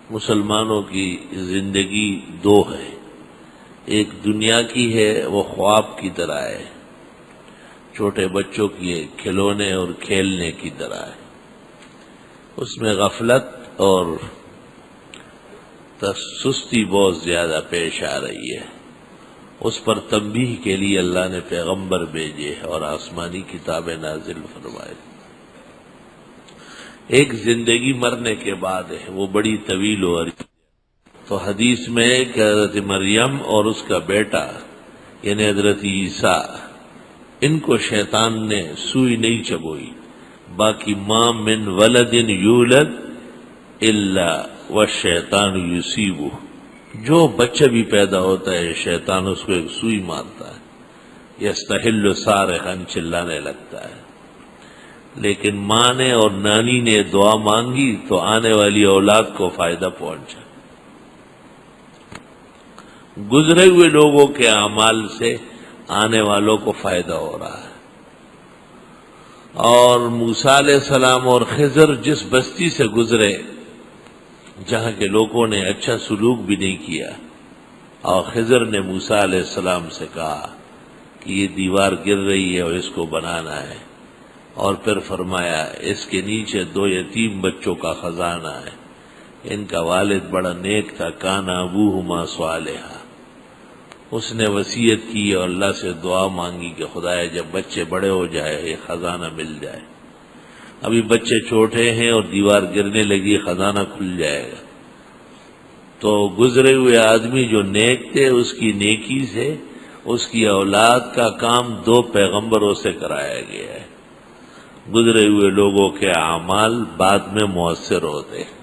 مسلمانوں کی زندگی دو ہے، ایک دنیا کی ہے، وہ خواب کی طرح ہے، چھوٹے بچوں کی ہے، کھلونے اور کھیلنے کی طرح ہے، اس میں غفلت اور سستی بہت زیادہ پیش آ رہی ہے۔ اس پر تنبیہ کے لیے اللہ نے پیغمبر بھیجے اور آسمانی کتابیں نازل فرمائے۔ ایک زندگی مرنے کے بعد ہے، وہ بڑی طویل ہو رہی ہے۔ تو حدیث میں ہے کہ حضرت مریم اور اس کا بیٹا یعنی حضرت عیسیٰ، ان کو شیطان نے سوئی نہیں چبوئی، باقی ما من ولد یولد الا والشیطان یصیبہ، جو بچہ بھی پیدا ہوتا ہے شیطان اس کو ایک سوئی مارتا ہے، یستحل صارخا، چلانے لگتا ہے۔ لیکن ماں نے اور نانی نے دعا مانگی تو آنے والی اولاد کو فائدہ پہنچا۔ گزرے ہوئے لوگوں کے اعمال سے آنے والوں کو فائدہ ہو رہا ہے۔ اور موسیٰ علیہ السلام اور خضر جس بستی سے گزرے جہاں کے لوگوں نے اچھا سلوک بھی نہیں کیا، اور خضر نے موسیٰ علیہ السلام سے کہا کہ یہ دیوار گر رہی ہے اور اس کو بنانا ہے، اور پھر فرمایا اس کے نیچے 2 یتیم بچوں کا خزانہ ہے، ان کا والد بڑا نیک تھا، کان ابوہما صالحا۔ اس نے وصیت کی اور اللہ سے دعا مانگی کہ خدایا جب بچے بڑے ہو جائے یہ خزانہ مل جائے، ابھی بچے چھوٹے ہیں اور دیوار گرنے لگی، خزانہ کھل جائے گا۔ تو گزرے ہوئے آدمی جو نیک تھے، اس کی نیکی سے اس کی اولاد کا کام 2 پیغمبروں سے کرایا گیا ہے۔ گزرے ہوئے لوگوں کے اعمال بعد میں مؤثر ہوتے ہیں۔